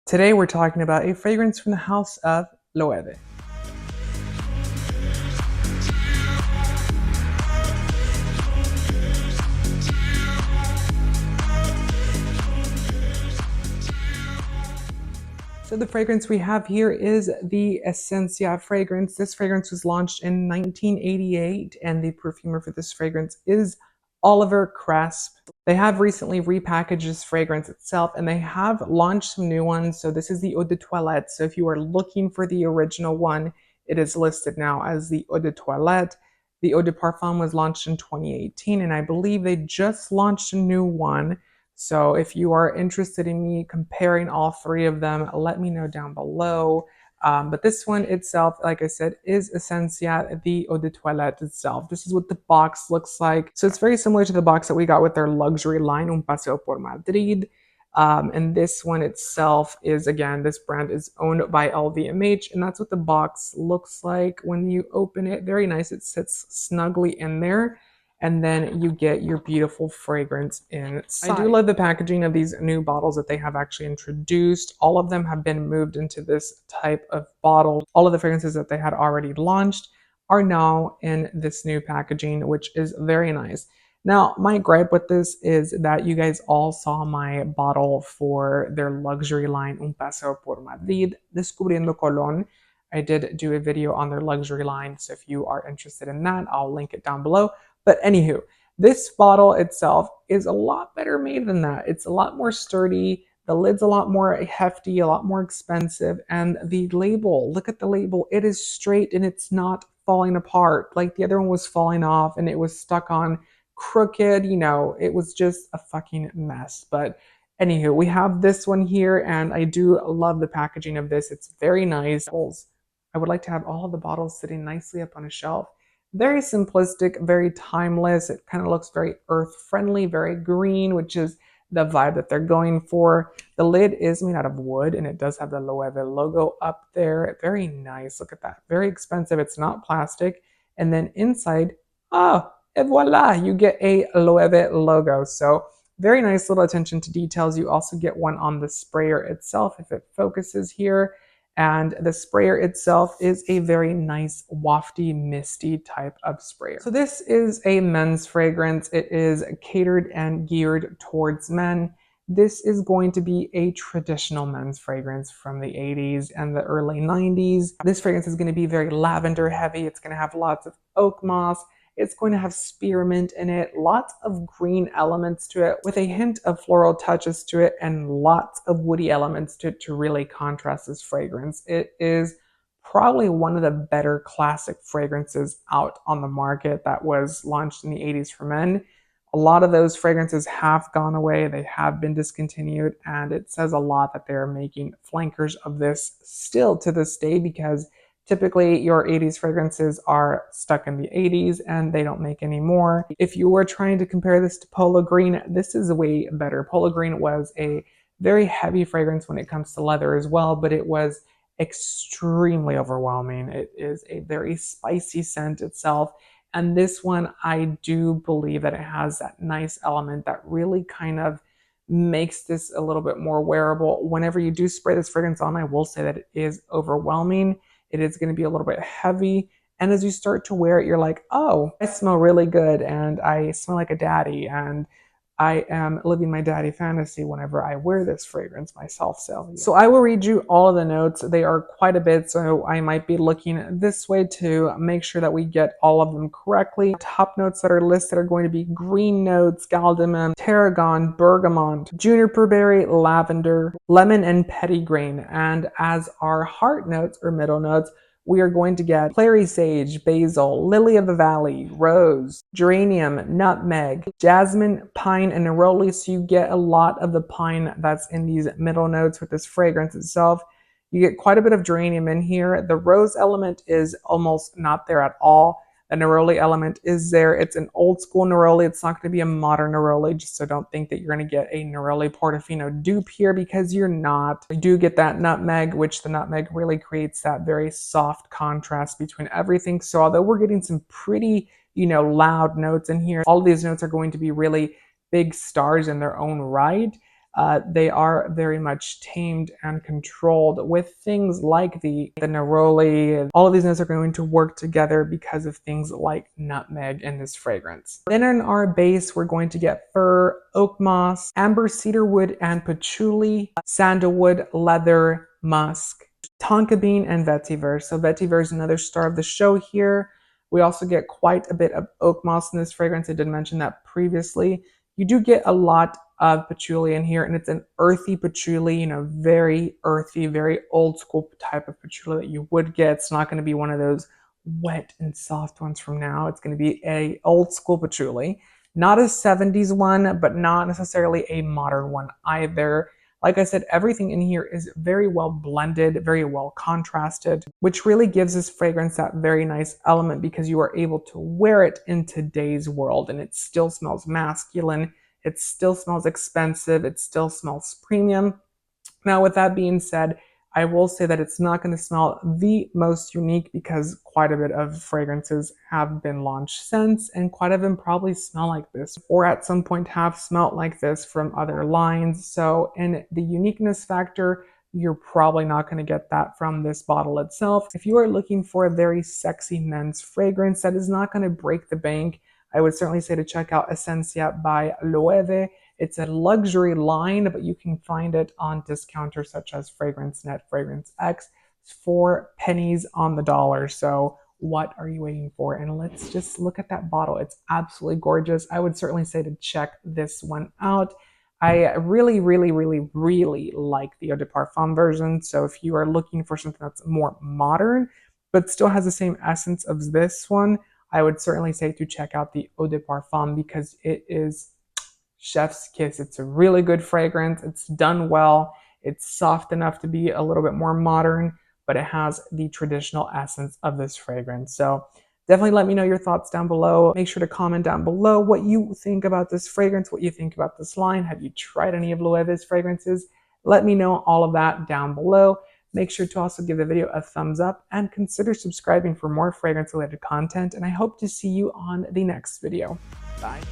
Today we're talking about a fragrance from the house of Loewe. So the fragrance we have here is the Esencia fragrance. This fragrance was launched in 1988 and the perfumer for this fragrance is Oliver Cresp. They have recently repackaged this fragrance itself and they have launched some new ones. So this is the Eau de Toilette. So if you are looking for the original one, it is listed now as the Eau de Toilette. The Eau de Parfum was launched in 2018 and I believe they just launched a new one. So if you are interested in me comparing all three of them, let me know down below. But this one itself, like I said, is Esencia, the Eau de Toilette itself. This is what the box looks like. So it's very similar to the box that we got with their luxury line, Un Paseo por Madrid. And this one itself is, again, this brand is owned by Lvmh, and that's what the box looks like when you open it. Very nice. It sits snugly in there. And then you get your beautiful fragrance inside. I do love the packaging of these new bottles that they have actually introduced. All of them have been moved into this type of bottle. All of the fragrances that they had already launched are now in this new packaging, which is very nice. Now, my gripe with this is that you guys all saw my bottle for their luxury line, Un Paseo por Madrid, Descubriendo Colón. I did do a video on their luxury line, so if you are interested in that, I'll link it down below. But anywho, this bottle itself is a lot better made than that. It's a lot more sturdy. The lid's a lot more hefty, a lot more expensive. And the label, look at the label. It is straight and it's not falling apart. Like the other one was falling off and it was stuck on crooked. You know, it was just a fucking mess. But anywho, we have this one here and I do love the packaging of this. It's very nice. I would like to have all of the bottles sitting nicely up on a shelf. Very simplistic, very timeless. It kind of looks very earth-friendly, very green, which is the vibe that they're going for. The lid is made out of wood, and it does have the Loewe logo up there. Very nice. Look at that. Very expensive. It's not plastic. And then inside, et voila, you get a Loewe logo. So very nice little attention to details. You also get one on the sprayer itself if it focuses here. And the sprayer itself is a very nice, wafty, misty type of sprayer. So this is a men's fragrance. It is catered and geared towards men. This is going to be a traditional men's fragrance from the 80s and the early 90s. This fragrance is going to be very lavender heavy. It's going to have lots of oak moss. It's going to have spearmint in it, lots of green elements to it with a hint of floral touches to it and lots of woody elements to it to really contrast this fragrance. It is probably one of the better classic fragrances out on the market that was launched in the 80s for men. A lot of those fragrances have gone away. They have been discontinued, and it says a lot that they're making flankers of this still to this day because typically, your 80s fragrances are stuck in the 80s and they don't make any more. If you were trying to compare this to Polo Green, this is way better. Polo Green was a very heavy fragrance when it comes to leather as well, but it was extremely overwhelming. It is a very spicy scent itself. And this one, I do believe that it has that nice element that really kind of makes this a little bit more wearable. Whenever you do spray this fragrance on, I will say that it is overwhelming. It is going to be a little bit heavy. And as you start to wear it, you're like, oh, I smell really good and I smell like a daddy and I am living my daddy fantasy whenever I wear this fragrance myself. So I will read you all of the notes. They are quite a bit, so I might be looking this way to make sure that we get all of them correctly. Top notes that are listed are going to be green notes, cardamom, tarragon, bergamot, juniper berry, lavender, lemon, and petitgrain. And as our heart notes or middle notes, we are going to get clary sage, basil, lily of the valley, rose, geranium, nutmeg, jasmine, pine, and neroli. So you get a lot of the pine that's in these middle notes with this fragrance itself. You get quite a bit of geranium in here. The rose element is almost not there at all. The neroli element is there. It's an old school neroli. It's not going to be a modern neroli, just so don't think that you're going to get a neroli Portofino dupe here because you're not. You do get that nutmeg, which the nutmeg really creates that very soft contrast between everything. So although we're getting some pretty, loud notes in here, all of these notes are going to be really big stars in their own right. They are very much tamed and controlled with things like the neroli. All of these notes are going to work together because of things like nutmeg in this fragrance. Then in our base, we're going to get fir, oak moss, amber cedarwood and patchouli, sandalwood, leather, musk, tonka bean, and vetiver. So vetiver is another star of the show here. We also get quite a bit of oak moss in this fragrance. I did mention that previously. You do get a lot of patchouli in here, and it's an earthy patchouli, very earthy, very old school type of patchouli that you would get. It's not going to be one of those wet and soft ones from now. It's going to be a old school patchouli. Not a 70s one, but not necessarily a modern one either. Like I said, everything in here is very well blended, very well contrasted, which really gives this fragrance that very nice element because you are able to wear it in today's world and it still smells masculine, it still smells expensive, it still smells premium. Now, with that being said, I will say that it's not going to smell the most unique because quite a bit of fragrances have been launched since, and quite of them probably smell like this or at some point have smelt like this from other lines. So in the uniqueness factor, you're probably not going to get that from this bottle itself. If you are looking for a very sexy men's fragrance that is not going to break the bank, I would certainly say to check out Esencia by Loewe. It's a luxury line, but you can find it on discounters such as Fragrance Net, Fragrance X for pennies on the dollar. So what are you waiting for? And let's just look at that bottle. It's absolutely gorgeous. I would certainly say to check this one out. I really, really, really, really like the Eau de Parfum version. So if you are looking for something that's more modern, but still has the same essence of this one, I would certainly say to check out the Eau de Parfum because it is chef's kiss. It's a really good fragrance. It's done well. It's soft enough to be a little bit more modern, but it has the traditional essence of this fragrance. So definitely let me know your thoughts down below. Make sure to comment down below what you think about this fragrance, what you think about this line. Have you tried any of Loewe's fragrances? Let me know all of that down below. Make sure to also give the video a thumbs up and consider subscribing for more fragrance related content. And I hope to see you on the next video. Bye.